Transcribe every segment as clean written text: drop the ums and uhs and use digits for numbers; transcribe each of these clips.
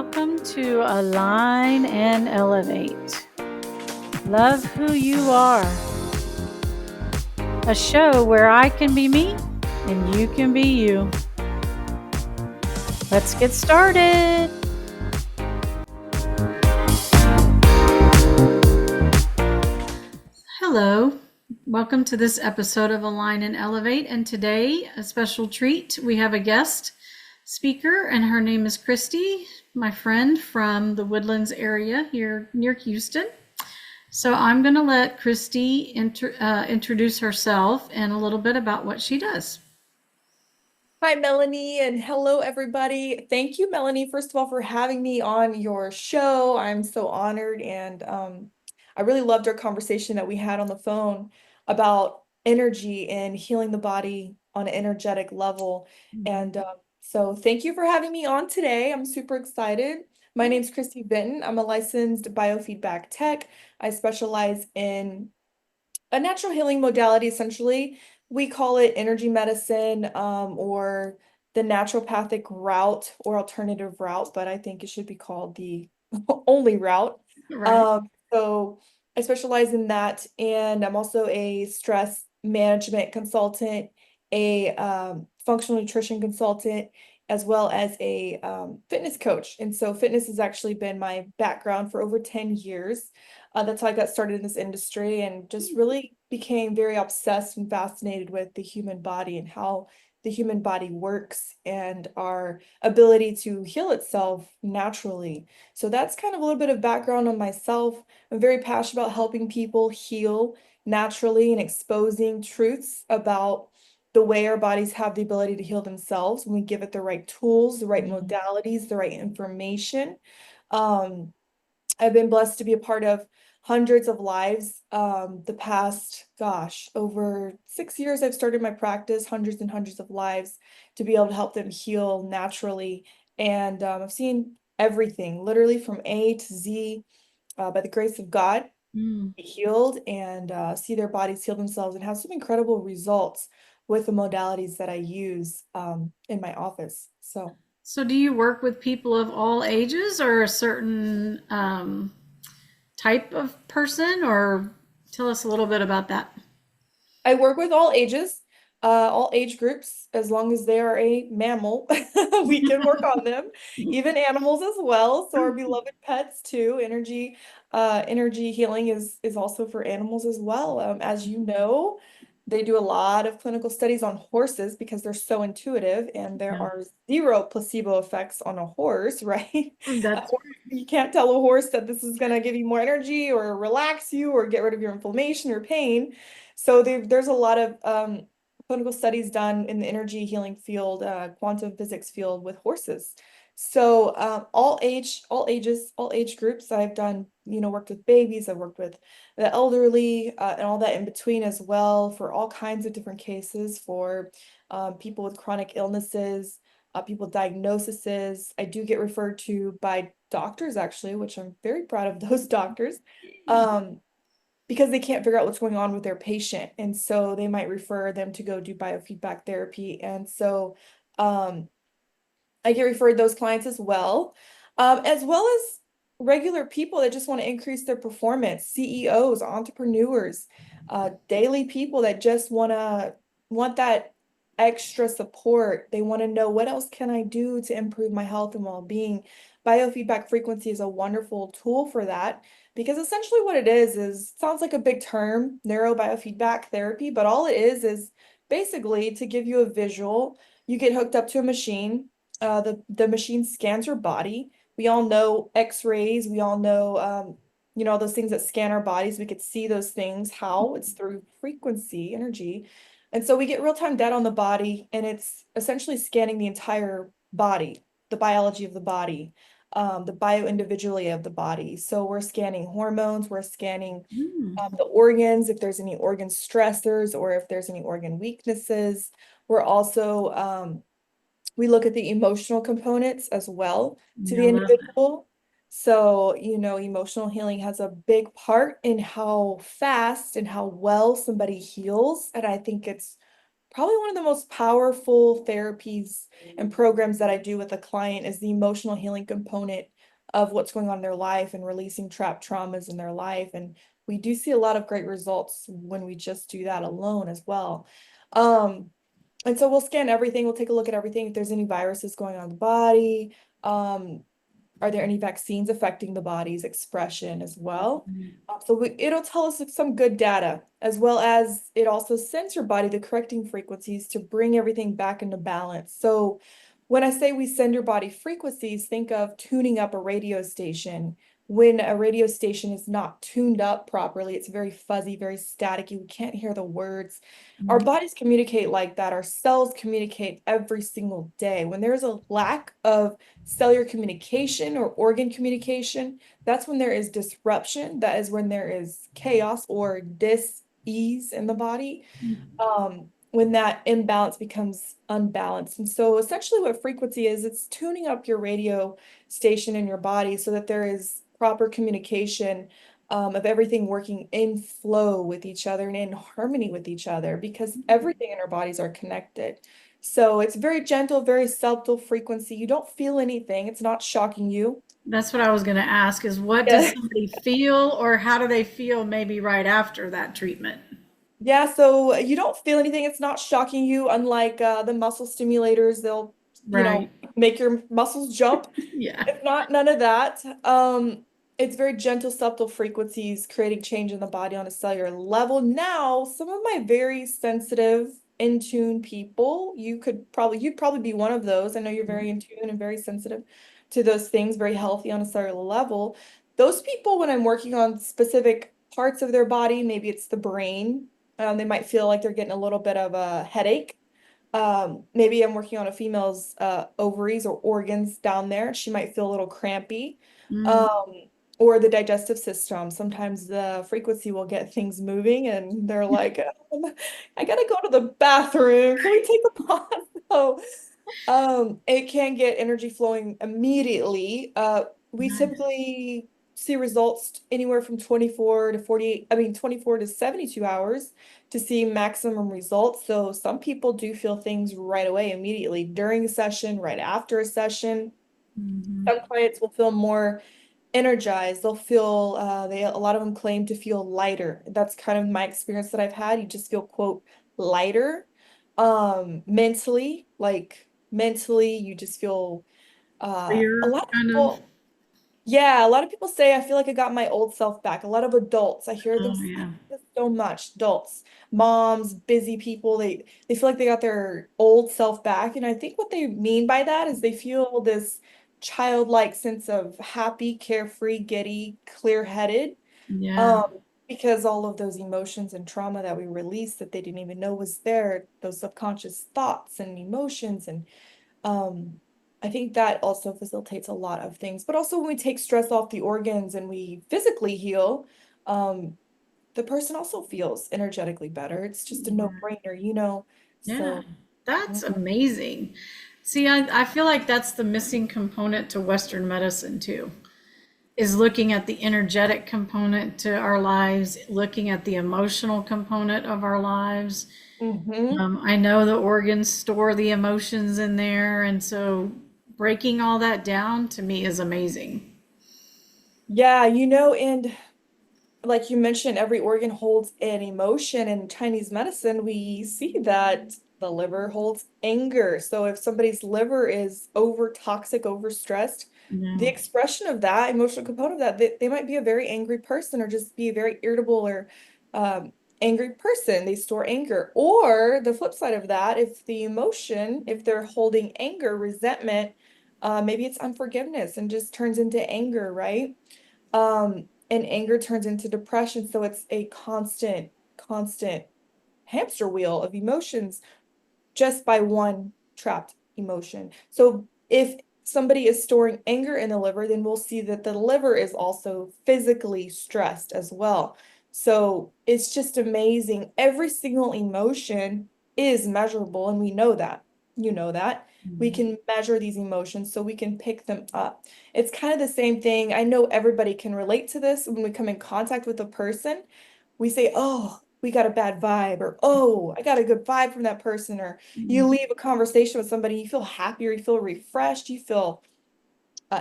welcome to Align and Elevate. Love who you are. A show where I can be me and you can be you. Let's get started. Hello. Welcome to this episode of Align and Elevate. And today, a special treat. We have a guest speaker, and her name is Kristy, my friend from the Woodlands area here near Houston. So I'm going to let Kristy introduce herself and a little bit about what she does. Hi, Melanie, and hello, everybody. Thank you, Melanie, first of all, for having me on your show. I'm so honored, and I really loved our conversation that we had on the phone about energy and healing the body on an energetic level. And so thank you for having me on today. I'm super excited. My name's Kristy Vinton. I'm a licensed biofeedback tech. I specialize in a natural healing modality, essentially. We call it energy medicine, or the naturopathic route or alternative route, but I think it should be called the only route. Right. So I specialize in that, and I'm also a stress management consultant, a functional nutrition consultant, as well as a fitness coach. And so fitness has actually been my background for over 10 years. That's how I got started in this industry and just really became very obsessed and fascinated with the human body and how the human body works and our ability to heal itself naturally. So that's kind of a little bit of background on myself. I'm very passionate about helping people heal naturally and exposing truths about the way our bodies have the ability to heal themselves when we give it the right tools, the right modalities, the right information. Um, I've been blessed to be a part of hundreds of lives. The past, over 6 years, I've started my practice, hundreds and hundreds of lives to be able to help them heal naturally. And I've seen everything, literally from A to Z, by the grace of God, be healed and see their bodies heal themselves and have some incredible results with the modalities that I use in my office. So do you work with people of all ages or a certain type of person, or tell us a little bit about that? I work with all age groups, as long as they are a mammal, we can work on them, even animals as well. So our beloved pets too. Energy healing is also for animals as well. As you know, they do a lot of clinical studies on horses because they're so intuitive, and there Yeah. are zero placebo effects on a horse, right? A That's horse, you can't tell a horse that this is going to give you more energy or relax you or get rid of your inflammation or pain. So there's a lot of clinical studies done in the energy healing field, quantum physics field with horses. So all ages, all age groups. I've done, worked with babies. I've worked with the elderly, and all that in between as well, for all kinds of different cases, for people with chronic illnesses, people with diagnoses. I do get referred to by doctors, actually, which I'm very proud of those doctors. Because they can't figure out what's going on with their patient. And so they might refer them to go do biofeedback therapy. And so I get referred those clients as well as regular people that just want to increase their performance, CEOs, entrepreneurs, daily people that just want that extra support. They want to know, what else can I do to improve my health and well-being? Biofeedback frequency is a wonderful tool for that, because essentially what it is sounds like a big term, neurobiofeedback therapy, but all it is basically to give you a visual. You get hooked up to a machine. The machine scans your body. We all know X-rays. We all know, those things that scan our bodies. We could see those things. How? It's through frequency, energy. And so we get real-time data on the body, and it's essentially scanning the entire body, the biology of the body, the bio-individuality of the body. So we're scanning hormones. We're scanning the organs, if there's any organ stressors or if there's any organ weaknesses. We're also we look at the emotional components as well to Yeah, the I love that. individual. So, emotional healing has a big part in how fast and how well somebody heals. And I think it's probably one of the most powerful therapies and programs that I do with a client is the emotional healing component. of what's going on in their life and releasing trapped traumas in their life. And we do see a lot of great results when we just do that alone as well. Um, and so we'll scan everything. We'll take a look at everything. If there's any viruses going on in the body, are there any vaccines affecting the body's expression as well? It'll tell us some good data, as well as it also sends your body the correcting frequencies to bring everything back into balance. So when I say we send your body frequencies, think of tuning up a radio station. When a radio station is not tuned up properly, it's very fuzzy, very static. You can't hear the words. Our bodies communicate like that. Our cells communicate every single day. When there's a lack of cellular communication or organ communication, that's when there is disruption. That is when there is chaos or dis-ease in the body. When that imbalance becomes unbalanced. And so essentially what frequency is, it's tuning up your radio station in your body so that there is proper communication of everything working in flow with each other and in harmony with each other, because everything in our bodies are connected. So it's very gentle, very subtle frequency. You don't feel anything. It's not shocking you. That's what I was going to ask is what does Yeah. somebody feel or how do they feel maybe right after that treatment? Yeah, so you don't feel anything. It's not shocking you, unlike the muscle stimulators. They'll, Right. make your muscles jump. Yeah. It's not none of that. It's very gentle, subtle frequencies creating change in the body on a cellular level. Now, some of my very sensitive, in tune people, you'd probably be one of those. I know you're very in tune and very sensitive to those things, very healthy on a cellular level. Those people, when I'm working on specific parts of their body, maybe it's the brain, they might feel like they're getting a little bit of a headache. Maybe I'm working on a female's ovaries or organs down there. She might feel a little crampy. Mm, Um, or the digestive system. Sometimes the frequency will get things moving and they're like, I gotta go to the bathroom. Can we take a pause? So, it can get energy flowing immediately. We nice. typically see results anywhere from 24 to 48, I mean 24 to 72 hours to see maximum results. So some people do feel things right away, immediately during a session, right after a session. Mhm. Some clients will feel more energized. They'll feel a lot of them claim to feel lighter. That's kind of my experience that I've had. You just feel, quote, lighter. Mentally, like mentally, you just feel a Clear lot of kind of. people, yeah, a lot of people say I feel like I got my old self back. A lot of adults, I hear them Oh say yeah. this so much. Adults, moms, busy people, they feel like they got their old self back. And I think what they mean by that is they feel this childlike sense of happy, carefree, giddy, clear-headed. Yeah. Um, because all of those emotions and trauma that we released that they didn't even know was there, those subconscious thoughts and emotions and um, I think that also facilitates a lot of things. But also when we take stress off the organs and we physically heal, um, the person also feels energetically better. It's just a no-brainer. Yeah. So That's amazing. See, I feel like that's the missing component to Western medicine too, is looking at the energetic component to our lives, looking at the emotional component of our lives. mhm. I know the organs store the emotions in there, and so breaking all that down to me is amazing. Yeah, and like you mentioned, every organ holds an emotion. In Chinese medicine, we see that the liver holds anger. So if somebody's liver is over toxic, over stressed, the Yeah. expression of that emotional component of that, they might be a very angry person or just be a very irritable or um, angry person. They store anger. Or the flip side of that, if they're holding anger, resentment, maybe it's unforgiveness and just turns into anger, right? And anger turns into depression. So it's a constant hamster wheel of emotions just by one trapped emotion. So if somebody is storing anger in the liver, then we'll see that the liver is also physically stressed as well. So it's just amazing. Every single emotion is measurable, and we know that. You know that. We can measure these emotions so we can pick them up. It's kind of the same thing. I know everybody can relate to this when we come in contact with a person. We say, oh, we got a bad vibe, or oh, I got a good vibe from that person, or you leave a conversation with somebody, you feel happier, you feel refreshed, you feel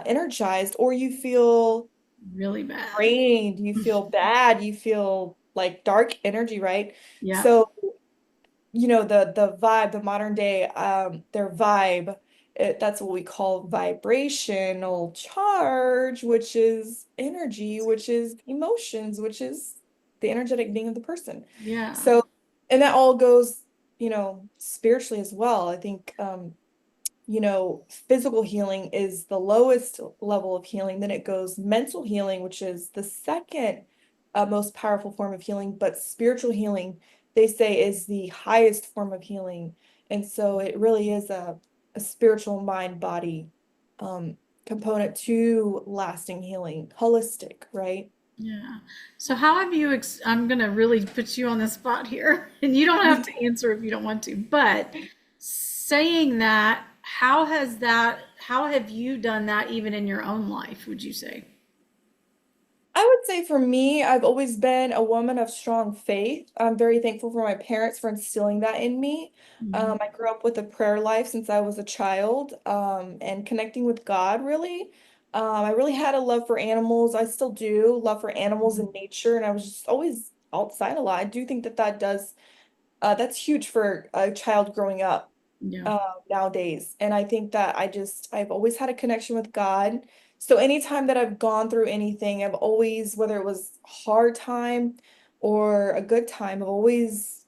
energized, or you feel Really bad. drained, you feel bad, you feel like dark energy, right? Yeah. So, the vibe, the modern day, their vibe, that's what we call vibrational charge, which is energy, which is emotions, which is the energetic being of the person. Yeah. So, and that all goes, spiritually as well. I think physical healing is the lowest level of healing. Then it goes mental healing, which is the second most powerful form of healing. But spiritual healing, they say, is the highest form of healing. And so it really is a spiritual mind body component to lasting healing, holistic, right? Yeah. So how have you I'm going to really put you on the spot here and you don't have to answer if you don't want to, but saying that, how have you done that even in your own life, would you say? I would say for me, I've always been a woman of strong faith. I'm very thankful for my parents for instilling that in me. Mhm. I grew up with a prayer life since I was a child, and connecting with God, really. I really had a love for animals. I still do, love for animals and nature, and I was just always outside a lot. I do think that that's huge for a child growing up Yeah. nowadays. And I think that I've always had a connection with God. So anytime that I've gone through anything, I've always, whether it was a hard time or a good time, I've always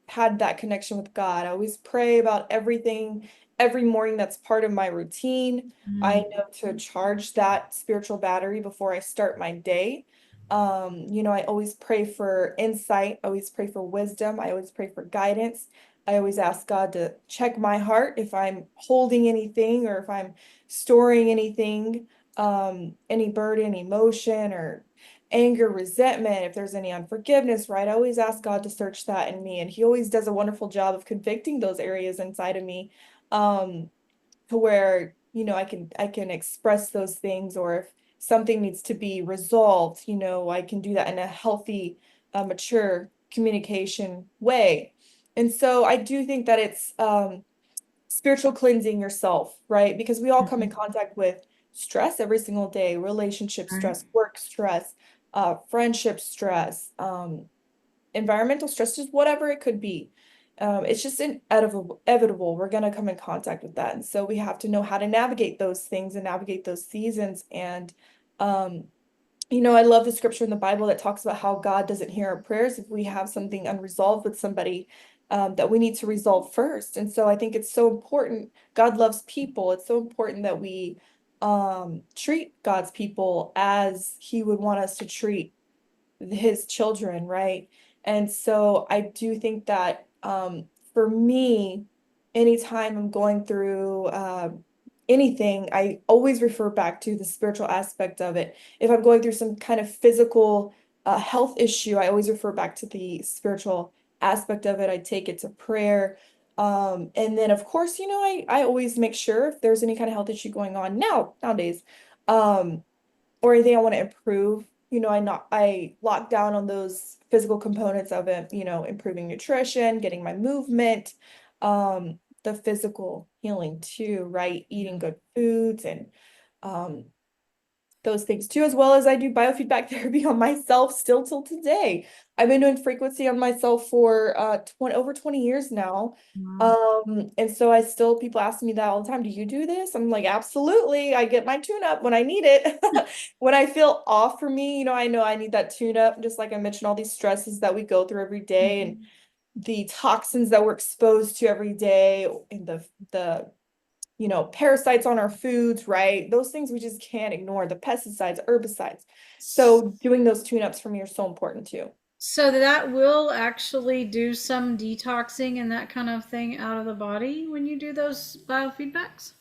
had that connection with God. I always pray about everything every morning. That's part of my routine. I Mm. know to charge that spiritual battery before I start my day. I always pray for insight, I always pray for wisdom, I always pray for guidance. I always ask God to check my heart if I'm holding anything or if I'm storing anything, any burden, emotion, or anger, resentment, if there's any unforgiveness, right? I always ask God to search that in me, and He always does a wonderful job of convicting those areas inside of me, um, to where, I can express those things, or if something needs to be resolved, I can do that in a healthy, mature communication way. And so I do think that it's spiritual cleansing yourself, right? Because we all come in Mhm. contact with stress every single day, relationship Right. stress, work stress, friendship stress, environmental stress, just whatever it could be. It's just inevitable. We're going to come in contact with that. And so we have to know how to navigate those things and navigate those seasons. And um, I love the scripture in the Bible that talks about how God doesn't hear our prayers if we have something unresolved with somebody, that we need to resolve first. And so I think it's so important. God loves people. It's so important that we treat God's people as He would want us to treat his children, right? And so I do think that for me, anytime I'm going through anything, I always refer back to the spiritual aspect of it. If I'm going through some kind of physical health issue, I always refer back to the spiritual aspect of it. I take it to prayer. And then, of course, I always make sure if there's any kind of health issue going on nowadays. Um, or anything I want to improve, I lock down on those physical components of it, improving nutrition, getting my movement, the physical healing too, right? Eating good foods and um those things too, as well as I do biofeedback therapy on myself still till today. I've been doing frequency on myself for 20 years now. Wow. And so people ask me that all the time. Do you do this? I'm like, absolutely. I get my tune up when I need it. When I feel off for me, I know I need that tune up, just like I mentioned, all these stresses that we go through every day and Mhm. the toxins that we're exposed to every day and the parasites on our foods, right? Those things we just can't ignore, the pesticides, herbicides. So doing those tune-ups for me are so important too. So that will actually do some detoxing and that kind of thing out of the body when you do those biofeedbacks?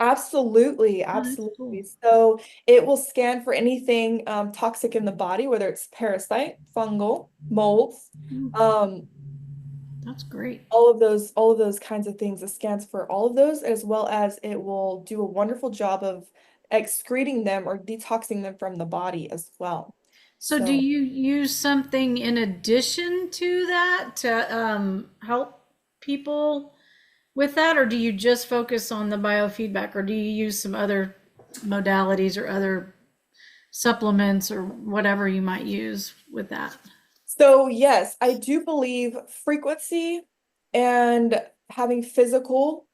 Absolutely, Oh, that's cool. absolutely. So it will scan for anything toxic in the body, whether it's parasite, fungal, molds, Mm, um, that's great. all of those kinds of things. It scans for all of those, as well as it will do a wonderful job of excreting them or detoxing them from the body as well. So do So you use something in addition to that to help people with that, or do you just focus on the biofeedback, or do you use some other modalities or other supplements or whatever you might use with that. So yes, I do believe frequency and having physical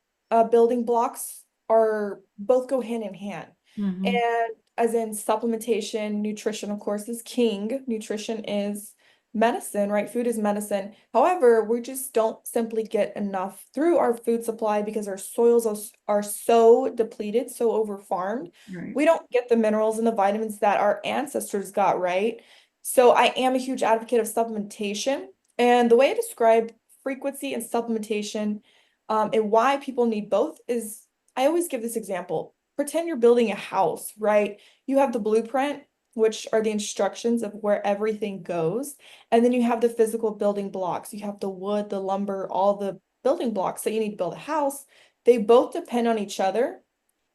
building blocks are both go hand in hand. Mm-hmm. And as in supplementation, nutrition, of course, is king. Nutrition is medicine, right? Food is medicine. However, we just don't simply get enough through our food supply because our soils are so depleted, so over farmed. Right. We don't get the minerals and the vitamins that our ancestors got, right? So I am a huge advocate of supplementation. And the way I describe frequency and supplementation, and why people need both is I always give this example. Pretend you're building a house, right? You have the blueprint, which are the instructions of where everything goes. And then you have the physical building blocks. You have the wood, the lumber, all the building blocks that you need to build a house. They both depend on each other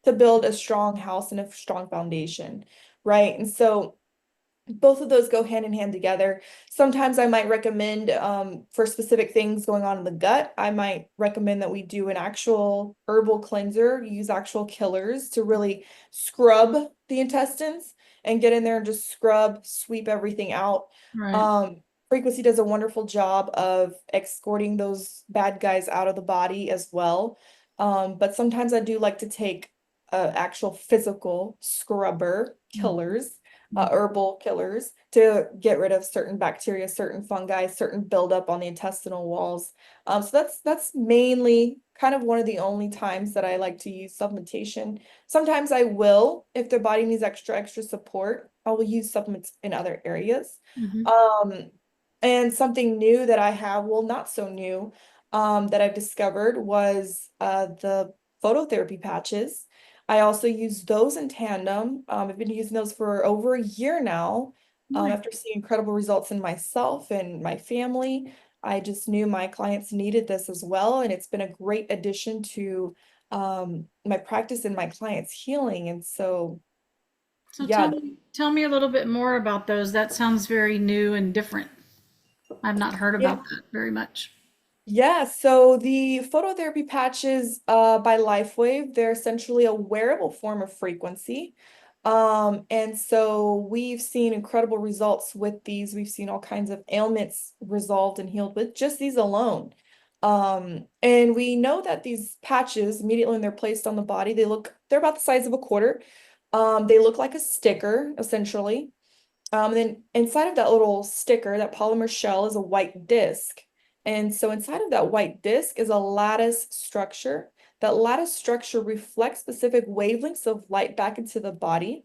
to build a strong house and a strong foundation, right? And so both of those go hand in hand together. Sometimes I might recommend for specific things going on in the gut, I might recommend that we do an actual herbal cleanser, use actual killers to really scrub the intestines and get in there and just scrub, sweep everything out. Right. Um, Frequency does a wonderful job of escorting those bad guys out of the body as well. But sometimes I do like to take actual physical scrubber killers, Mm-hmm. herbal killers to get rid of certain bacteria, certain fungi, certain buildup on the intestinal walls. So that's mainly kind of one of the only times that I like to use supplementation. Sometimes I will, if the body needs extra support, I will use supplements in other areas. Mm-hmm. Um, and something new that I have, well, not so new, that I've discovered was the phototherapy patches. I also use those in tandem. I've been using those for over a year now. Nice. After seeing incredible results in myself and my family, I just knew my clients needed this as well. And it's been a great addition to my practice and my clients' healing. And so, So yeah, tell me a little bit more about those. That sounds very new and different. I've not heard yeah. about that very much. Yeah, so the phototherapy patches by LifeWave, they're essentially a wearable form of frequency. And so we've seen incredible results with these. We've seen all kinds of ailments resolved and healed with just these alone. And we know that these patches, immediately when they're placed on the body, they're about the size of a quarter. They look like a sticker, essentially. And then inside of that little sticker, that polymer shell is a white disc. And so inside of that white disc is a lattice structure. That lattice structure reflects specific wavelengths of light back into the body.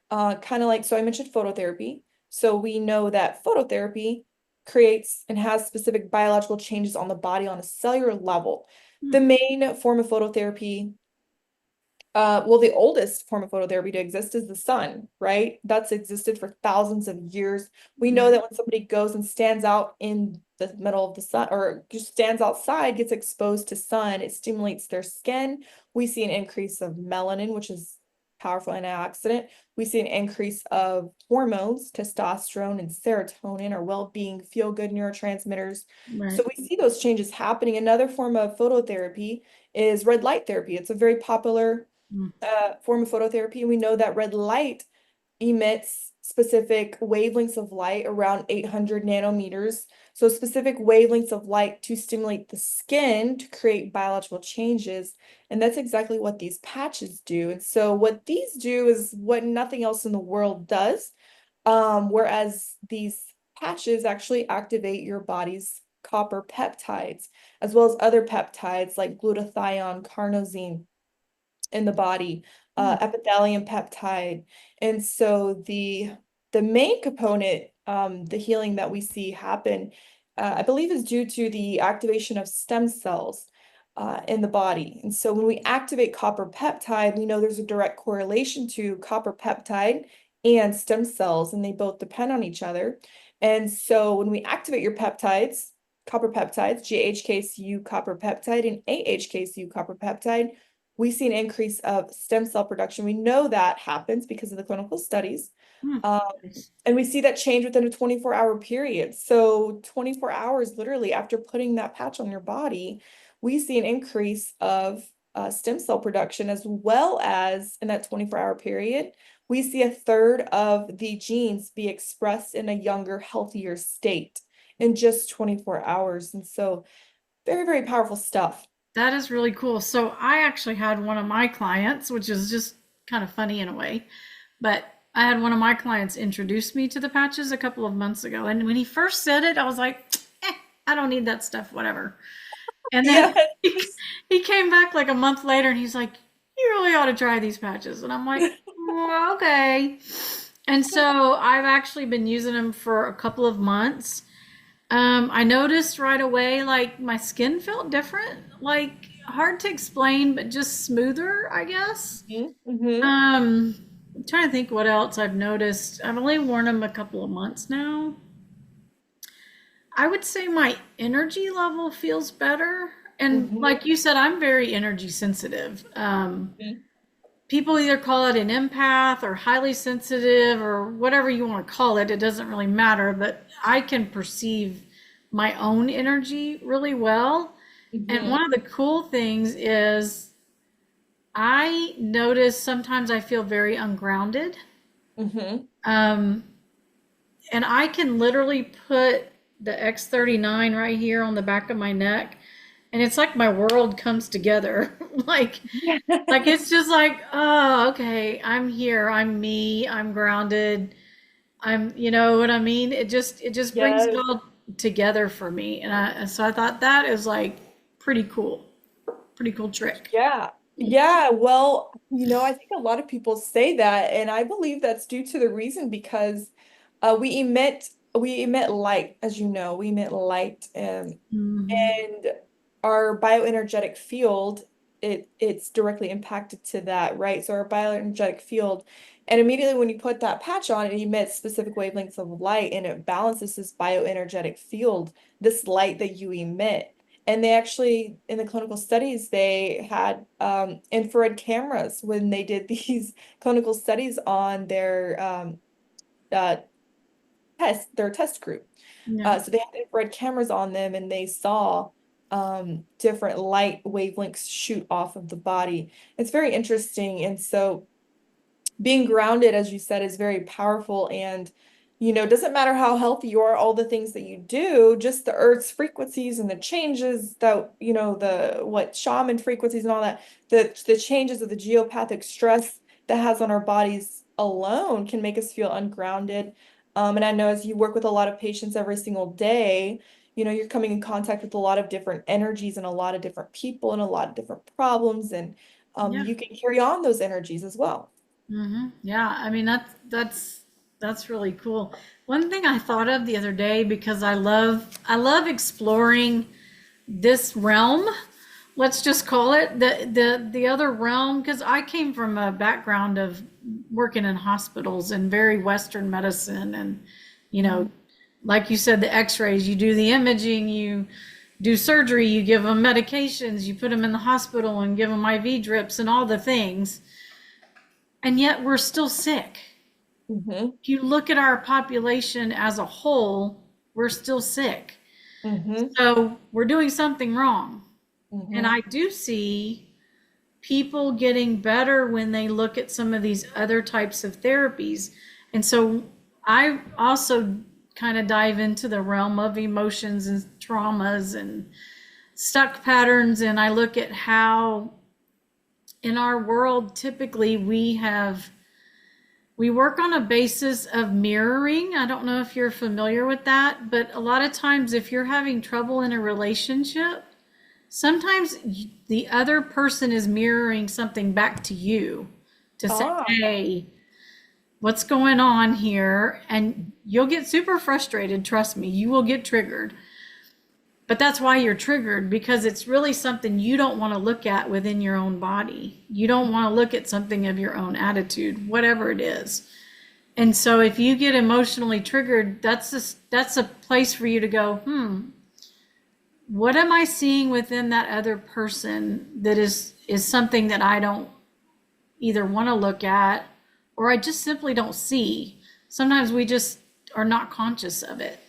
Kind of like, so I mentioned phototherapy. So we know that phototherapy creates and has specific biological changes on the body on a cellular level. Hmm. The main form of phototherapy, well, the oldest form of phototherapy to exist is the sun, right? That's existed for thousands of years. We know Right. that when somebody goes and stands out in the middle of the sun or just stands outside, gets exposed to sun, it stimulates their skin. We see an increase of melanin, which is powerful antioxidant. We see an increase of hormones, testosterone and serotonin, our well-being, feel-good neurotransmitters. So Right. we see those changes happening. Another form of phototherapy is red light therapy. It's a very popular Mm. form of phototherapy. And we know that red light emits specific wavelengths of light around 800 nanometers. So specific wavelengths of light to stimulate the skin to create biological changes. And that's exactly what these patches do. And so what these do is what nothing else in the world does. Whereas these patches actually activate your body's copper peptides, as well as other peptides like glutathione, carnosine, in the body, Hmm. epithelium peptide. And so the main component, the healing that we see happen, I believe is due to the activation of stem cells in the body. And so when we activate copper peptide, we know there's a direct correlation to copper peptide and stem cells, and they both depend on each other. And so when we activate your peptides, copper peptides, GHKCU copper peptide and AHKCU copper peptide, we see an increase of stem cell production. We know that happens because of the clinical studies. Hmm. Um, Nice. and we see that change within a 24-hour period. So 24 hours literally after putting that patch on your body, we see an increase of stem cell production, as well as in that 24-hour period, we see a third of the genes be expressed in a younger, healthier state in just 24 hours. And so very, very powerful stuff. That is really cool. So I actually had one of my clients, which is just kind of funny in a way, but I had one of my clients introduce me to the patches a couple of months ago. And when he first said it, I was like, I don't need that stuff, whatever. And then Yeah. he came back like a month later and he's like, you really ought to try these patches. And I'm like, well, okay. And so I've actually been using them for a couple of months. I noticed right away, like my skin felt different, like hard to explain, but just smoother, I guess. Mm-hmm. I'm trying to think what else I've noticed. I've only worn them a couple of months now. I would say my energy level feels better. And Mm-hmm. like you said, I'm very energy sensitive. Mm-hmm. People either call it an empath or highly sensitive or whatever you want to call it. It doesn't really matter, but I can perceive my own energy really well. And Mm-hmm. one of the cool things is I notice sometimes I feel very ungrounded. Mm-hmm. Um, and I can literally put the X39 right here on the back of my neck, and it's like my world comes together. like like it's just like, oh, okay, I'm here, I'm me, I'm grounded, you know what I mean? It just brings it Yes. all together for me. So I thought that is like pretty cool. Pretty cool trick. Yeah. Yeah. Well, I think a lot of people say that, and I believe that's due to the reason because we emit light, as you know, we emit light, Hmm. and our bioenergetic field, it's directly impacted to that, right? So our bioenergetic field, and immediately when you put that patch on, it emits specific wavelengths of light and it balances this bioenergetic field, this light that you emit. And they actually, in the clinical studies, they had infrared cameras when they did these clinical studies on uh, their test group. Yeah. So they had infrared cameras on them and they saw different light wavelengths shoot off of the body. It's very interesting. And so being grounded, as you said, is very powerful. And, it doesn't matter how healthy you are, all the things that you do, just the earth's frequencies and the changes that, the what shaman frequencies and all that, the changes of the geopathic stress that has on our bodies alone can make us feel ungrounded. And I know as you work with a lot of patients every single day, you're coming in contact with a lot of different energies and a lot of different people and a lot of different problems, and Yeah. you can carry on those energies as well. Yeah, I mean that's really cool. One thing I thought of the other day because I love exploring this realm. Let's just call it the other realm because I came from a background of working in hospitals and very Western medicine and you know, like you said, the X-rays, you do the imaging, you do surgery, you give them medications, you put them in the hospital and give them IV drips and all the things, and yet we're still sick. Mm-hmm. If you look at our population as a whole, we're still sick. Mm-hmm. So we're doing something wrong. And Mm-hmm. I do see people getting better when they look at some of these other types of therapies. And so I also kind of dive into the realm of emotions and traumas and stuck patterns. And I look at how in our world, typically we work on a basis of mirroring. I don't know if you're familiar with that, but a lot of times if you're having trouble in a relationship, sometimes the other person is mirroring something back to you to say, Ah. hey, what's going on here? And you'll get super frustrated. Trust me, you will get triggered. But that's why you're triggered because it's really something you don't want to look at within your own body. You don't want to look at something of your own attitude, whatever it is. And so if you get emotionally triggered, that's a place for you to go, what am I seeing within that other person that is something that I don't either want to look at or I just simply don't see. Sometimes we just are not conscious of it.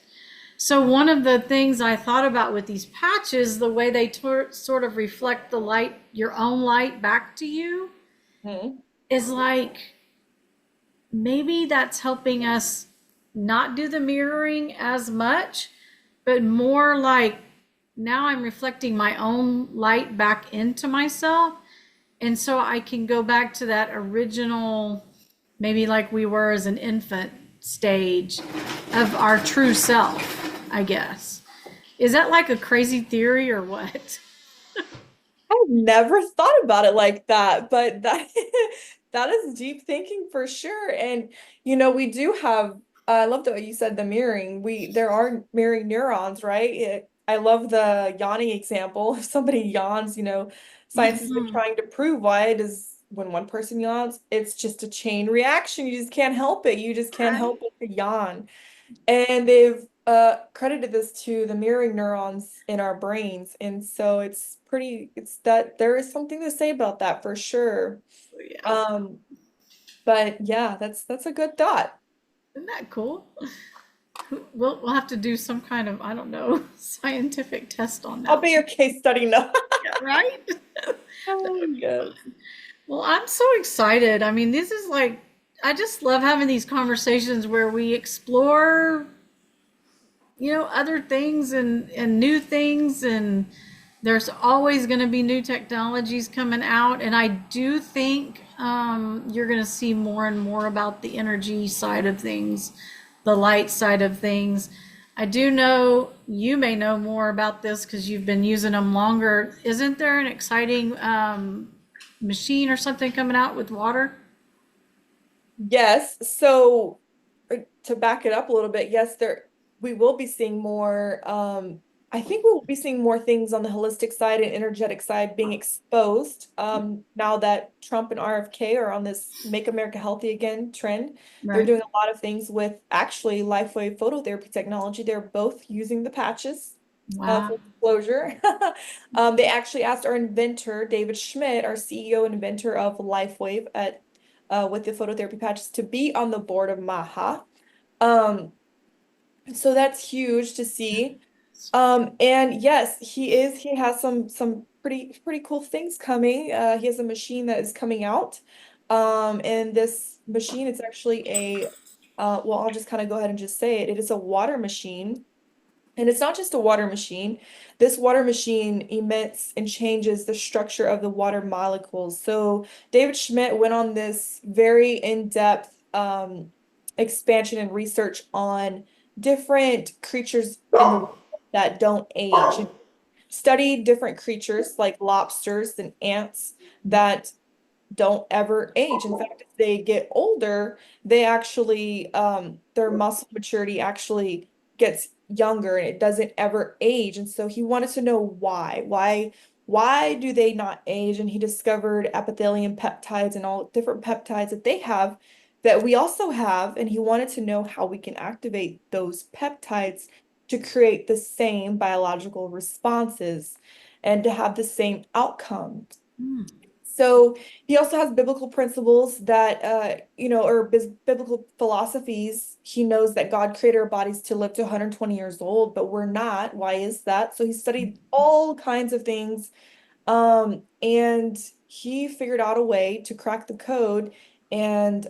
So one of the things I thought about with these patches, the way they sort of reflect the light, your own light back to you, Mhm. is like maybe that's helping us not do the mirroring as much, but more like now I'm reflecting my own light back into myself. And so I can go back to that original, maybe like we were as an infant stage of our true self, I guess. Is that like a crazy theory or what? I've never thought about it like that, but that that is deep thinking for sure. And we do have I love that you said the mirroring. There are mirroring neurons, right? I love the yawning example. If somebody yawns, science has been Mhm. trying to prove why it is when one person yawns, it's just a chain reaction. You just can't help it. You just can't Right. help but to yawn. And they've credited this to the mirroring neurons in our brains. And so it's that there is something to say about that for sure. Yeah. Um, but yeah, that's a good thought. Isn't that cool? We'll have to do some kind of, I don't know, scientific test on I'll that be your one. case study now. Yeah, right? Oh, yes. Well, I'm so excited. I mean, this is like, I just love having these conversations where we explore, other things and new things. And there's always going to be new technologies coming out. And I do think you're going to see more and more about the energy side of things, the light side of things. I do know you may know more about this because you've been using them longer. Isn't there an exciting machine or something coming out with water? Yes. So to back it up a little bit, yes, we will be seeing more. I think we'll be seeing more things on the holistic side and energetic side being exposed. Now that Trump and RFK are on this Make America Healthy Again trend, they're Right. doing a lot of things with actually LifeWave phototherapy technology. They're both using the patches. Wow. Full disclosure. They actually asked our inventor, David Schmidt, our CEO and inventor of LifeWave with the phototherapy patches, to be on the board of MAHA. Um, so that's huge to see. And yes, he has some pretty cool things coming. He has a machine that is coming out. And this machine, it's actually well, I'll just kind of go ahead and just say it. It is a water machine, and it's not just a water machine. This water machine emits and changes the structure of the water molecules. So David Schmidt went on this very in-depth expansion and research on different creatures in the world that don't age, and studied different creatures like lobsters and ants that don't ever age. In fact, as they get older, they actually their muscle maturity actually gets younger and it doesn't ever age. And so he wanted to know why. Why do they not age? And he discovered epithelium peptides and all different peptides that they have that we also have. And he wanted to know how we can activate those peptides to create the same biological responses and to have the same outcome. Mm. So he also has biblical principles that, or biblical philosophies. He knows that God created our bodies to live to 120 years old, but we're not. Why is that? So he studied all kinds of things, and he figured out a way to crack the code and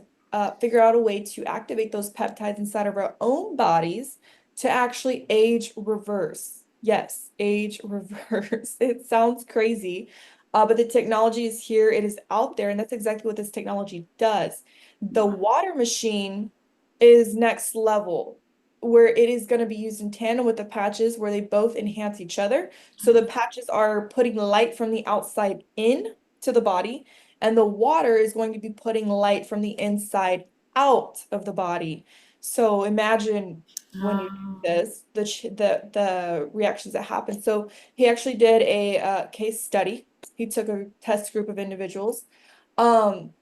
figure out a way to activate those peptides inside of our own bodies to actually age reverse. Yes, age reverse. It sounds crazy, but the technology is here. It is out there, and that's exactly what this technology does. The water machine is next level, where it is going to be used in tandem with the patches, where they both enhance each other. So the patches are putting light from the outside in to the body, and the water is going to be putting light from the inside out of the body. So imagine when you do Um, this, the reactions that happen. So he actually did a case study. He took a test group of individuals. Um,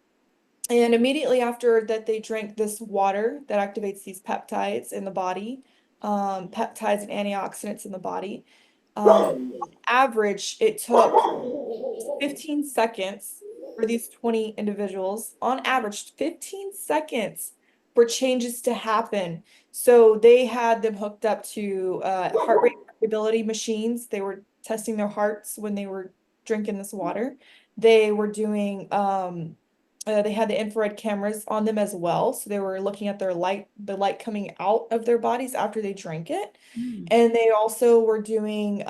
and immediately after that, they drank this water that activates these peptides in the body, peptides and antioxidants in the body. Average, it took 15 seconds for these 20 individuals, on average, 15 seconds for changes to happen. So they had them hooked up to heart rate variability machines. They were testing their hearts when they were drinking this water. They were doing they had the infrared cameras on them as well. So they were looking at the light coming out of their bodies after they drank it. Mm. And they also were doing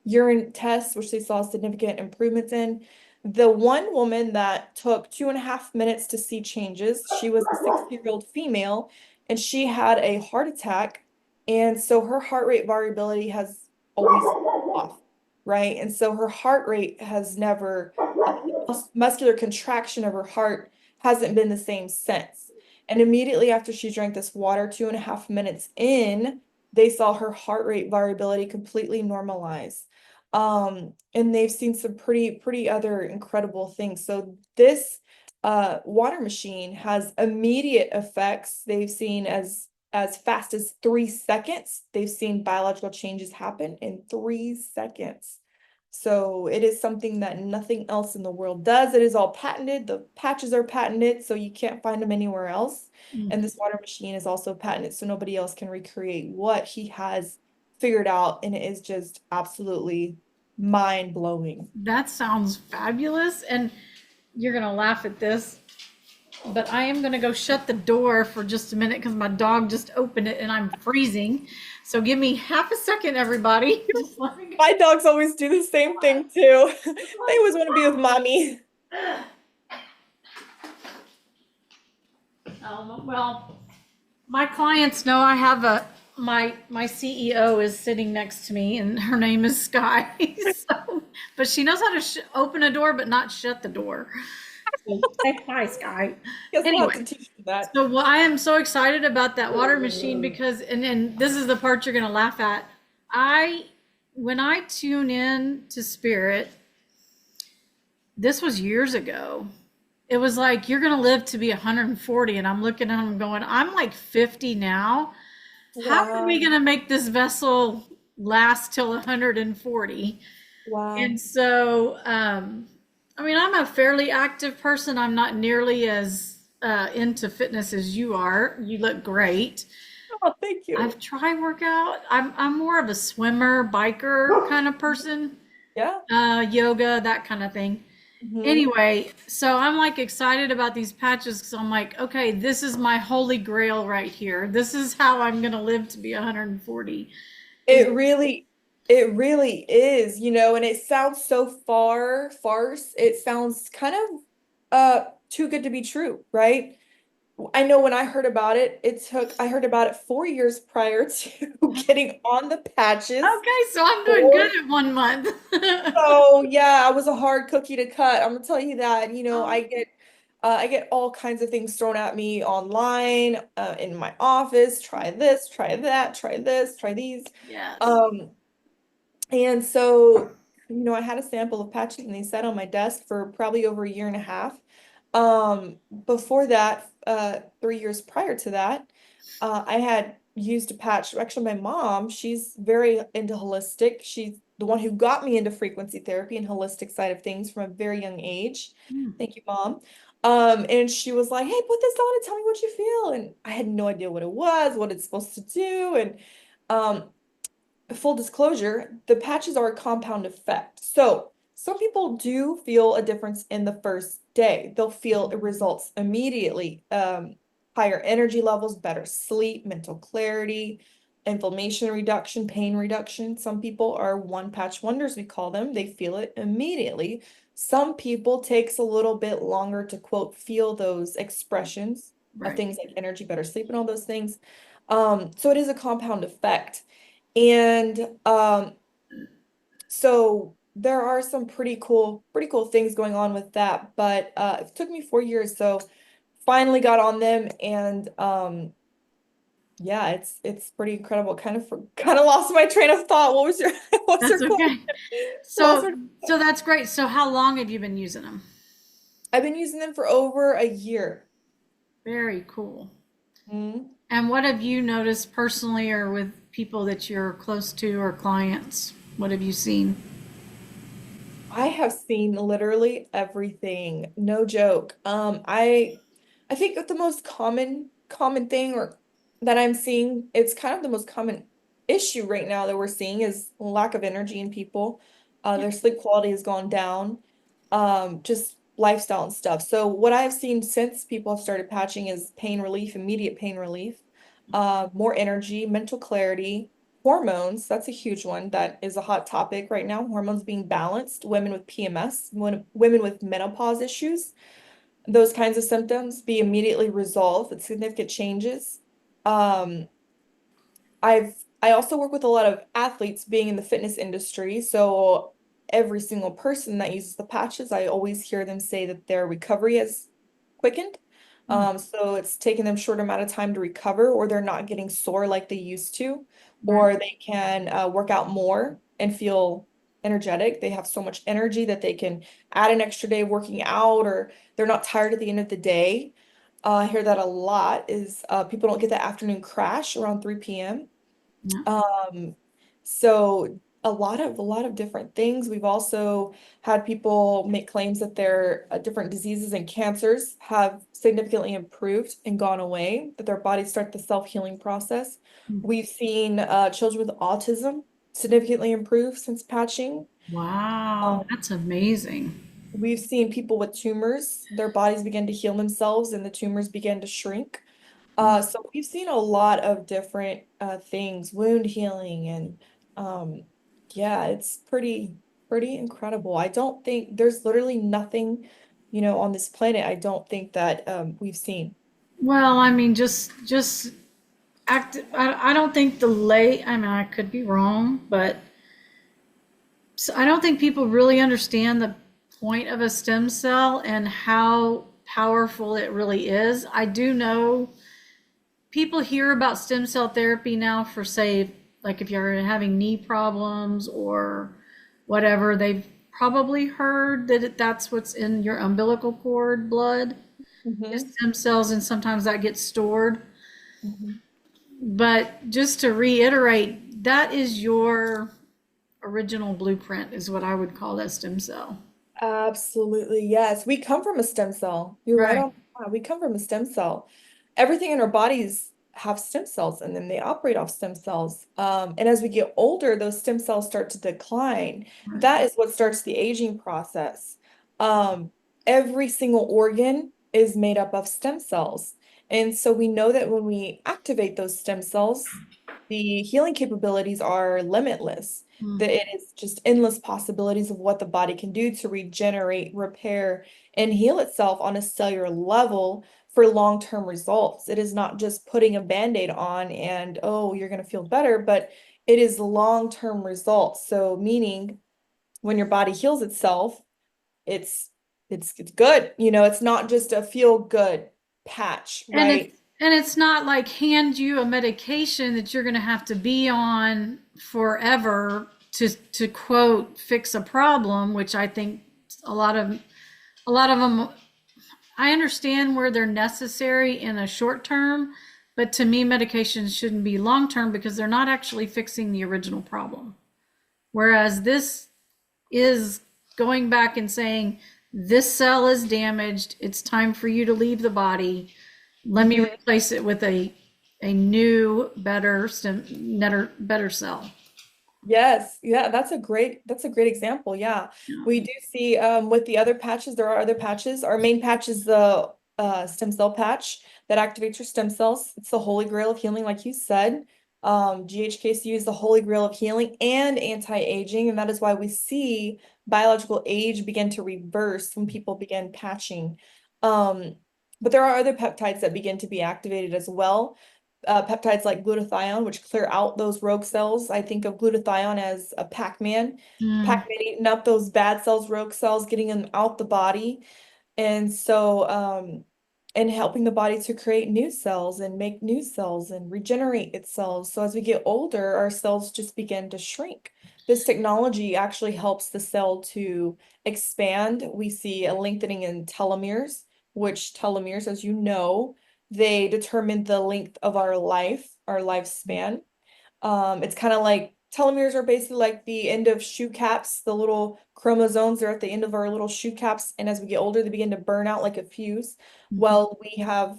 urine tests, which they saw significant improvements in. The one woman that took 2.5 minutes to see changes, she was a 60-year-old female, and she had a heart attack. And so her heart rate variability has always off, right? And so her heart rate has never, muscular contraction of her heart hasn't been the same since. And immediately after she drank this water, 2.5 minutes in, they saw her heart rate variability completely normalize. And they've seen some pretty other incredible things. So this water machine has immediate effects. They've seen as fast as 3 seconds. They've seen biological changes happen in 3 seconds. So it is something that nothing else in the world does. It is all patented. The patches are patented, so you can't find them anywhere else. Mm. And this water machine is also patented, so nobody else can recreate what he has figured out. And it is just absolutely mind blowing. That sounds fabulous. And you're going to laugh at this, but I am going to go shut the door for just a minute because my dog just opened it and I'm freezing. So give me half a second, everybody. Just let me go. My dogs always do the same thing too. They always want to be with mommy. Well, my clients know I have my CEO is sitting next to me and her name is Sky. So, but she knows how to open a door but not shut the door. So say hi, Sky. Guess we'll have Anyway, to teach you that. so I am so excited about that water machine because, and this is the part you're going to laugh at. When I tune in to spirit, this was years ago. It was like, you're going to live to be 140. And I'm looking at him going, I'm like 50 now. How are we Wow. going to make this vessel last till 140? Wow. And so, I mean, I'm a fairly active person. I'm not nearly as into fitness as you are. You look great. Oh, thank you. I've tried workout. I'm more of a swimmer, biker kind of person. Yeah. Yoga, that kind of thing. Hmm. Anyway, so I'm like excited about these patches because I'm like, okay, this is my holy grail right here. This is how I'm gonna live to be 140. Is It really, it really is, and it sounds so farce. It sounds kind of too good to be true, right? I know when I heard about it, I heard about it 4 years prior to getting on the patches. okay, so I'm doing good Four. at 1 month. So yeah, I was a hard cookie to cut. I'm gonna tell you that. Oh, I get all kinds of things thrown at me online, in my office. Try this, try that, try this, try these. yes. Um, and so, I had a sample of patches and they sat on my desk for probably over a year and a half. Before that, 3 years prior to that, I had used a patch. Actually, my mom, she's very into holistic. She's the one who got me into frequency therapy and holistic side of things from a very young age. Hmm. Thank you, Mom. And she was like, "Hey, put this on and tell me what you feel." And I had no idea what it was, what it's supposed to do. And um, full disclosure, the patches are a compound effect. So some people do feel a difference in the first day. They'll feel results immediately. Higher energy levels, better sleep, mental clarity, inflammation reduction, pain reduction. Some people are one patch wonders, we call them. They feel it immediately. Some people takes a little bit longer to quote feel those expressions of Right. things like energy, better sleep, and all those things. So it is a compound effect. And so there are some pretty cool things going on with that. But it took me 4 years, so finally got on them, and yeah, it's pretty incredible. Kind of lost my train of thought. What was your what's That's your question? okay. Lost So my, so that's great. So how long have you been using them? I've been using them for over a year. Very cool. Mhm. And what have you noticed personally or with people that you're close to or clients? What have you seen? I have seen literally everything. No joke. I I think that the most common thing or that I'm seeing, it's kind of the most common issue right now that we're seeing is lack of energy in people. Their sleep quality has gone down, just lifestyle and stuff. So what I've seen since people have started patching is pain relief, immediate pain relief, more energy, mental clarity, hormones. That's a huge one that is a hot topic right now. Hormones being balanced, women with PMS, women with menopause issues, those kinds of symptoms be immediately resolved with significant changes. Um, I also work with a lot of athletes being in the fitness industry, so every single person that uses the patches, I always hear them say that their recovery has quickened. Mm, So it's taken them short amount of time to recover, or they're not getting sore like they used to, right. or they can work out more and feel energetic. They have so much energy that they can add an extra day of working out, or they're not tired at the end of the day. I hear that a lot is people don't get the afternoon crash around 3 p.m. Yeah. Um, so a lot of different things. We've also had people make claims that their different diseases and cancers have significantly improved and gone away, that their bodies start the self-healing process. Mm. We've seen children with autism significantly improve since patching. Wow, Um, that's amazing. we've seen people with tumors, their bodies begin to heal themselves and the tumors begin to shrink. Mm. So we've seen a lot of different things, wound healing and yeah, it's pretty incredible. I don't think there's literally nothing, on this planet I don't think that we've seen. Well, I mean, just act. I don't think the lay. I mean, I could be wrong, but I don't think people really understand the point of a stem cell and how powerful it really is. I do know people hear about stem cell therapy now for, say, like if you're having knee problems or whatever, they've probably heard that that's what's in your umbilical cord blood is Hmm. stem cells, and sometimes that gets stored. Hmm. But just to reiterate, that is your original blueprint, is what I would call that stem cell. Absolutely, yes. We come from a stem cell. You're right Right. on. We come from a stem cell. Everything in our bodies have stem cells and then they operate off stem cells. And as we get older, those stem cells start to decline. Right. That is what starts the aging process. Um, every single organ is made up of stem cells. And so we know that when we activate those stem cells, the healing capabilities are limitless, that Mm. it is just endless possibilities of what the body can do to regenerate, repair, and heal itself on a cellular level for long-term results. It is not just putting a band-aid on and, oh, you're going to feel better, but it is long-term results. So meaning when your body heals itself, it's it's good. It's not just a feel good patch, And right? it's not like hand you a medication that you're going to have to be on forever to quote fix a problem, which I think a lot of a lot of them, I understand where they're necessary in a short term, but to me medications shouldn't be long term because they're not actually fixing the original problem. Whereas this is going back and saying this cell is damaged, it's time for you to leave the body, let me Mhm. replace it with a new better cell. Yes, yeah, that's a great example. Yeah. We do see with the other patches, there are other patches. Our main patch is the stem cell patch that activates your stem cells. It's the holy grail of healing, like you said. GHKC is the holy grail of healing and anti-aging, and that is why we see biological age begin to reverse when people begin patching. Um, but there are other peptides that begin to be activated as well, peptides like glutathione, which clear out those rogue cells. I think of glutathione as a Pac-Man. Mm. Pac-Man eating up those bad cells, rogue cells, getting them out the body. And so, and helping the body to create new cells and make new cells and regenerate its cells. So as we get older, our cells just begin to shrink. This technology actually helps the cell to expand. We see a lengthening in telomeres, which telomeres, as you know, they determine the length of our life, our lifespan. It's kind of like telomeres are basically like the end of shoe caps, the little chromosomes are at the end of our little shoe caps. And as we get older, they begin to burn out like a fuse. Mhm. Well, we have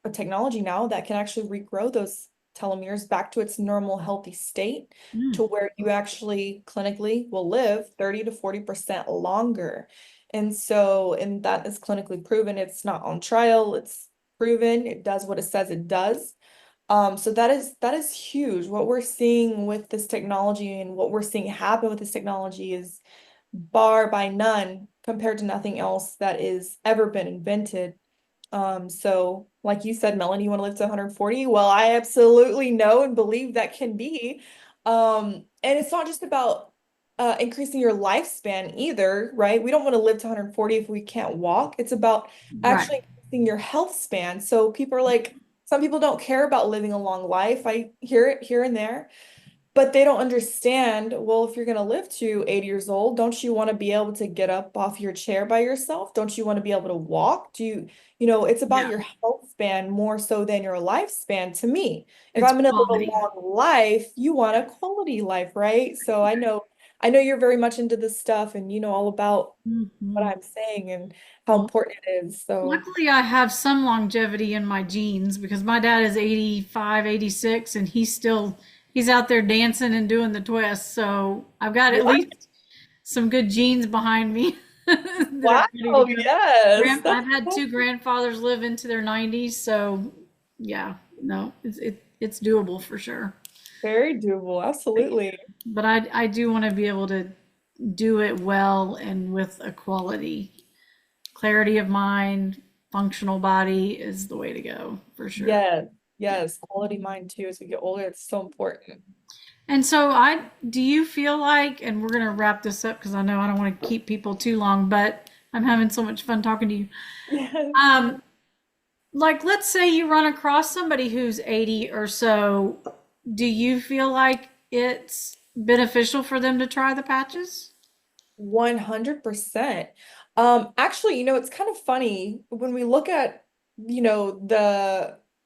a technology now that can actually regrow those telomeres back to its normal healthy state Mm. to where you actually clinically will live 30 to 40% longer. And that is clinically proven. It's not on trial, it's proven, it does what it says it does. So that is huge. What we're seeing with this technology and what we're seeing happen with this technology is bar by none compared to nothing else that is ever been invented. So like you said, Melanie, you want to live to 140? Well, I absolutely know and believe that can be. And it's not just about increasing your lifespan either, right? We don't want to live to 140 if we can't walk. It's about Right. actually increasing your health span. So people are like, some people don't care about living a long life. I hear it here and there. But they don't understand, well, if you're going to live to 80 years old, don't you want to be able to get up off your chair by yourself? Don't you want to be able to walk? It's about Yeah. your health span more so than your lifespan to me. If It's I'm going to live a quality. long life, you want a quality life, right? So I know you're very much into this stuff and you know all about what Hmm. I'm saying and how Well, important it is. So, luckily I have some longevity in my genes because my dad is 85, 86, and he's out there dancing and doing the twist. So I've got at what? least some good genes behind me that are Wow, ready to go. yes. That's I've had so two grandfathers live into their 90s, so yeah, no, it's doable for sure. very doable. Absolutely. But I do want to be able to do it well and with a quality. Clarity of mind, functional body is the way to go for sure. Yes, yes, quality mind too. As we get older, it's so important. And so do you feel like, and we're going to wrap this up because I know I don't want to keep people too long, but I'm having so much fun talking to you. Yes. Um, like let's say you run across somebody who's 80 or so, do you feel like it's beneficial for them to try the patches? 100%. Actually, it's kind of funny when we look at,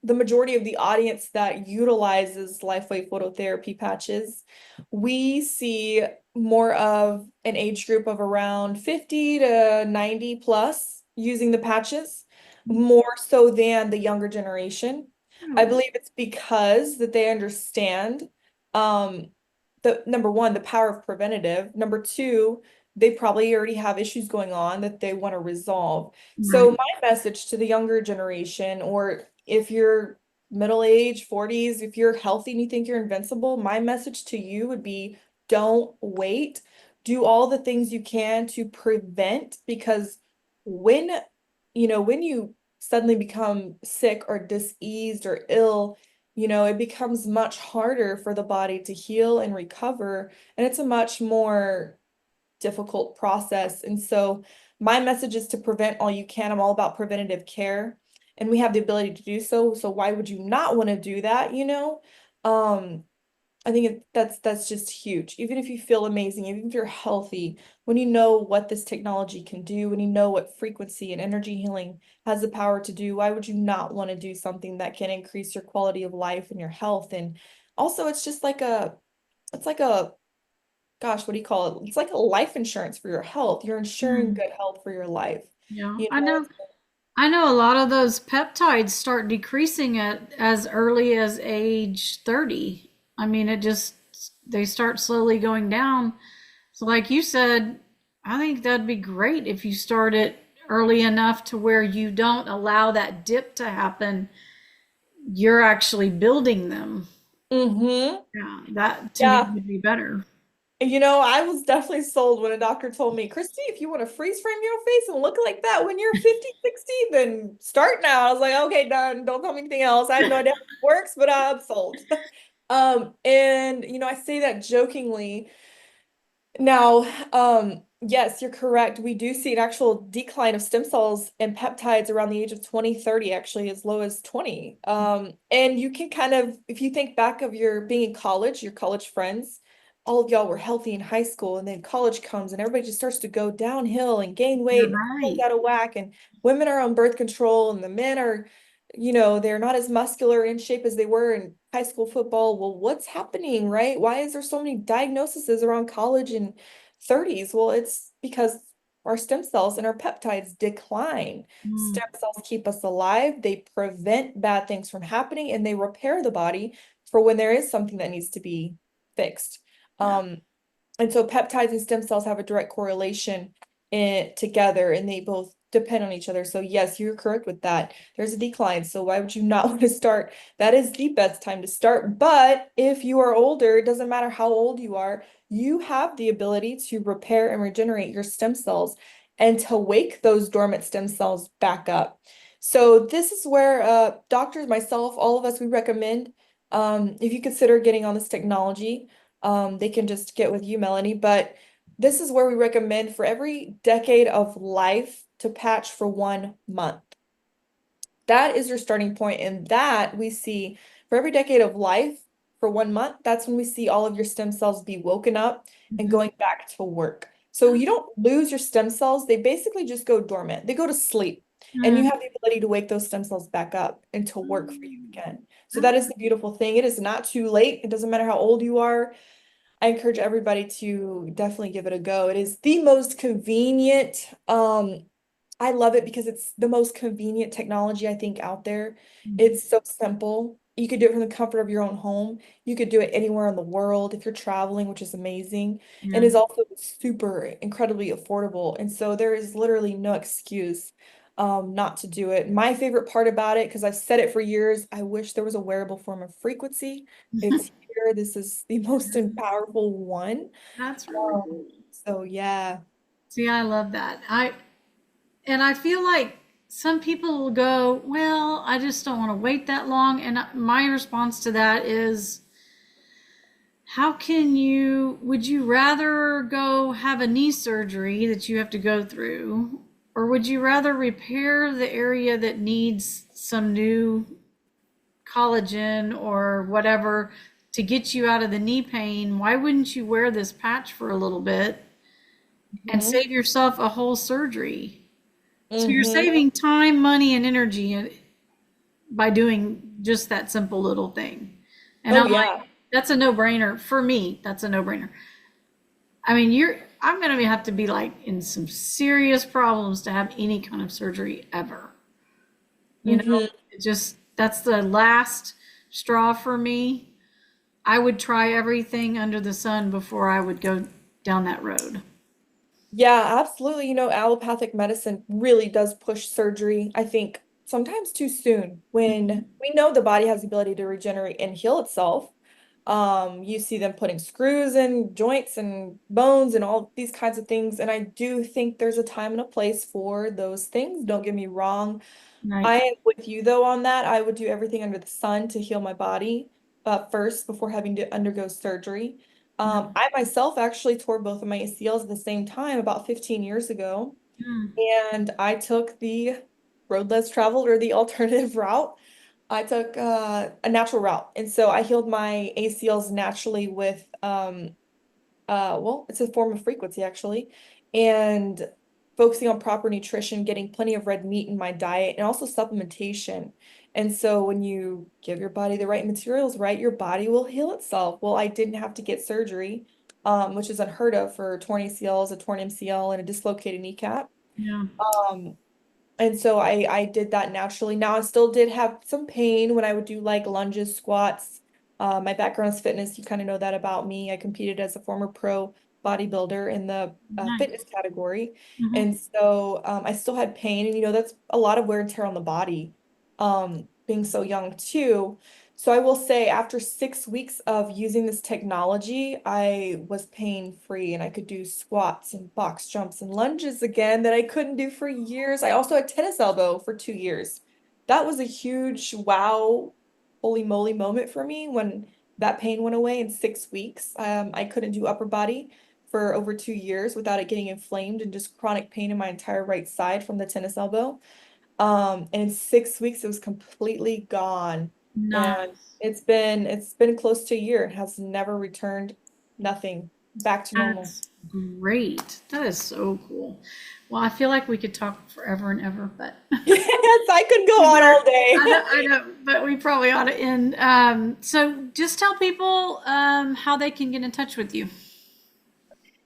the majority of the audience that utilizes LifeWave phototherapy patches, we see more of an age group of around 50 to 90 plus using the patches, more so than the younger generation. I Oh, believe it's because that they understand um the number one, the power of preventative. Number two, they probably already have issues going on that they want to resolve. So right. my message to the younger generation, or if you're middle age, 40s, if you're healthy and you think you're invincible, my message to you would be don't wait. Do all the things you can to prevent because when when you suddenly become sick or diseased or ill, it becomes much harder for the body to heal and recover, and it's a much more difficult process. And so my message is to prevent all you can. I'm all about preventative care, and we have the ability to do so. So why would you not want to do that? Um, I think that's just huge. Even if you feel amazing, even if you're healthy, when you know what this technology can do, when you know what frequency and energy healing has the power to do, why would you not want to do something that can increase your quality of life and your health? And also, it's just it's like a, gosh, what do you call it? It's like a life insurance for your health. You're ensuring Mm, good health for your life. yeah, You I know, know. I know a lot of those peptides start decreasing at as early as age 30. I mean, they start slowly going down. So, like you said, I think that'd be great if you start it early enough to where you don't allow that dip to happen. You're actually building them. mm-hmm. Yeah, that to me Yeah. would be better. I was definitely sold when a doctor told me, Kristy, if you want to freeze frame your face and look like that when you're 50, 60, then start now. I was like, okay, done. Don't tell me anything else. I have no idea how it works, but I'm sold. And I say that jokingly. Now, yes, you're correct. We do see an actual decline of stem cells and peptides around the age of 20, 30, actually as low as 20. And you can kind of, if you think back of your being in college, your college friends, all of y'all were healthy in high school, and then college comes and everybody just starts to go downhill and gain weight You're and hormones right. out of whack, and women are on birth control and the men are they're not as muscular in shape as they were in high school football. Well, what's happening, right? Why is there so many diagnoses around college and 30s? Well, it's because our stem cells and our peptides decline. Mm, Stem cells keep us alive, they prevent bad things from happening, and they repair the body for when there is something that needs to be fixed. yeah. And so peptides and stem cells have a direct correlation together, and they both depend on each other. So yes, you're correct with that. There's a decline. So why would you not want to start? That is the best time to start. But if you are older, it doesn't matter how old you are, you have the ability to repair and regenerate your stem cells and to wake those dormant stem cells back up. So this is where doctors, myself, all of us, we recommend if you consider getting on this technology, they can just get with you, Melanie. But this is where we recommend for every decade of life to patch for 1 month. That is your starting point, and that we see for every decade of life for 1 month, that's when we see all of your stem cells be woken up and Mhm. going back to work. So you don't lose your stem cells, they basically just go dormant. They go to sleep, and you Mm, have the ability to wake those stem cells back up and to work for you mm. again. So that Okay. is the beautiful thing. It is not too late. It doesn't matter how old you are. I encourage everybody to definitely give it a go. It is the most convenient. I love it because it's the most convenient technology I think out there. Mhm. It's so simple. You could do it from the comfort of your own home. You could do it anywhere in the world if you're traveling, which is amazing. And Yeah. is also super incredibly affordable. And so there is literally no excuse not to do it. My favorite part about it, because I've said it for years, I wish there was a wearable form of frequency. It's here. This is the most powerful one. That's really Um, cool. so yeah. See, I love that. I feel like some people will go, well, I just don't want to wait that long. And my response to that is, would you rather go have a knee surgery that you have to go through, or would you rather repair the area that needs some new collagen or whatever to get you out of the knee pain? Why wouldn't you wear this patch for a little bit and Hmm. save yourself a whole surgery? So you're Hmm. saving time, money, and energy by doing just that simple little thing. And Oh I'm like, yeah. that's a no brainer. For me, that's a no brainer. I mean, I'm going to have to be like in some serious problems to have any kind of surgery ever. Hmm. That's the last straw for me. I would try everything under the sun before I would go down that road. Yeah, absolutely. Allopathic medicine really does push surgery, I think, sometimes too soon when Mhm. we know the body has the ability to regenerate and heal itself. You see them putting screws in joints and bones and all these kinds of things. And I do think there's a time and a place for those things. Don't get me wrong. Right. I am with you though on that. I would do everything under the sun to heal my body first before having to undergo surgery. Yeah. I myself actually tore both of my ACLs at the same time about 15 years ago, Mm. and I took the road less traveled or the alternative route. I took a natural route, and so I healed my ACLs naturally with well, it's a form of frequency actually, and focusing on proper nutrition, getting plenty of red meat in my diet, and also supplementation. And so when you give your body the right materials, right, your body will heal itself. Well, I didn't have to get surgery, which is unheard of for torn ACLs, a torn MCL, and a dislocated kneecap. Yeah. Um, and so I did that naturally. Now I still did have some pain when I would do like lunges, squats. My background is fitness. You kind of know that about me. I competed as a former pro bodybuilder in the Nice. fitness category. Hmm. And so I still had pain. And that's a lot of wear and tear on the body, being so young too. So I will say after 6 weeks of using this technology, I was pain free and I could do squats and box jumps and lunges again that I couldn't do for years. I also had tennis elbow for 2 years. That was a huge wow, holy moly moment for me when that pain went away in 6 weeks. I couldn't do upper body for over 2 years without it getting inflamed and just chronic pain in my entire right side from the tennis elbow. And in 6 weeks, it was completely gone. And Nice. it's been close to a year. It has never returned, nothing back to normal. That's great. That is so cool. Well, I feel like we could talk forever and ever, but Yes, I could go on all I day. don't, but we probably ought to end. So just tell people how they can get in touch with you.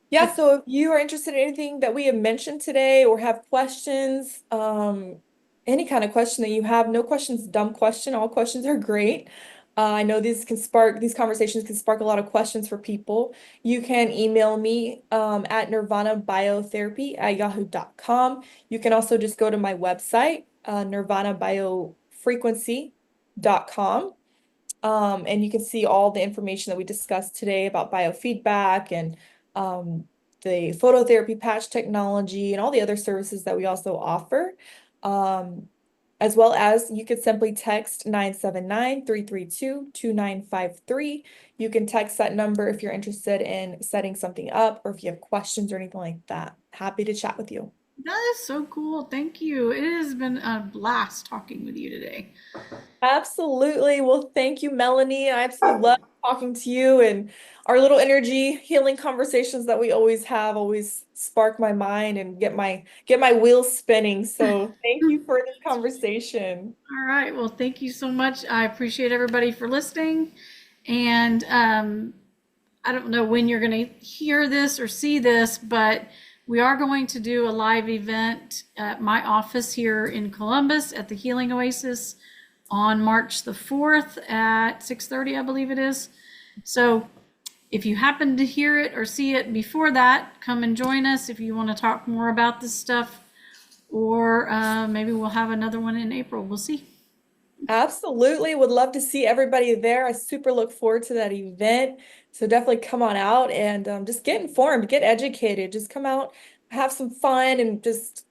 Yeah, If, so if you are interested in anything that we have mentioned today or have questions, any kind of question that you have, no question's a dumb question. All questions are great. I know these conversations can spark a lot of questions for people. You can email me at nirvanabiotherapy@yahoo.com. You can also just go to my website, nirvanabiofrequency.com. And you can see all the information that we discussed today about biofeedback and um, the phototherapy patch technology and all the other services that we also offer. Um, as well as you could simply text 979-332-2953. You can text that number if you're interested in setting something up or if you have questions or anything like that. Happy to chat with you. that is so cool. Thank you. It has been a blast talking with you today. Absolutely. Well, thank you, Melanie. I absolutely love talking to you, and our little energy healing conversations that we always have always spark my mind and get my wheels spinning. So thank you for this conversation. All right. Well, thank you so much. I appreciate everybody for listening. And I don't know when you're going to hear this or see this, but we are going to do a live event at my office here in Columbus at the Healing Oasis on March the 4th at 6:30, I believe it is. So if you happen to hear it or see it before that, come and join us if you want to talk more about this stuff. Or maybe we'll have another one in April. We'll see. Absolutely. Would love to see everybody there. I super look forward to that event. So definitely come on out and just get informed, get educated. Just come out, have some fun, and just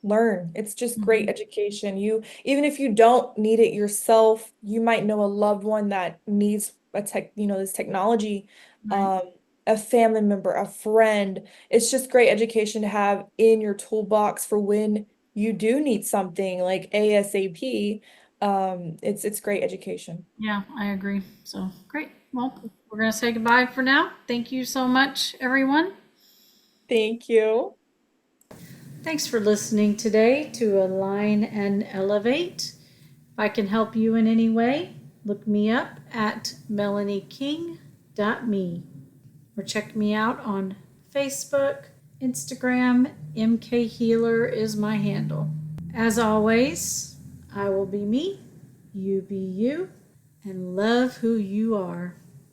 learn. It's just great Mhm. education. Even if you don't need it yourself, you might know a loved one that needs this technology, Right. um, a family member, a friend. It's just great education to have in your toolbox for when you do need something like ASAP. It's great education. Yeah, I agree. So great. Well, we're going to say goodbye for now. Thank you so much, everyone. Thank you. Thanks for listening today to Align and Elevate. If I can help you in any way, look me up at melanieking.me or check me out on Facebook, Instagram. MK Healer is my handle. As always, I will be me, you be you, and love who you are.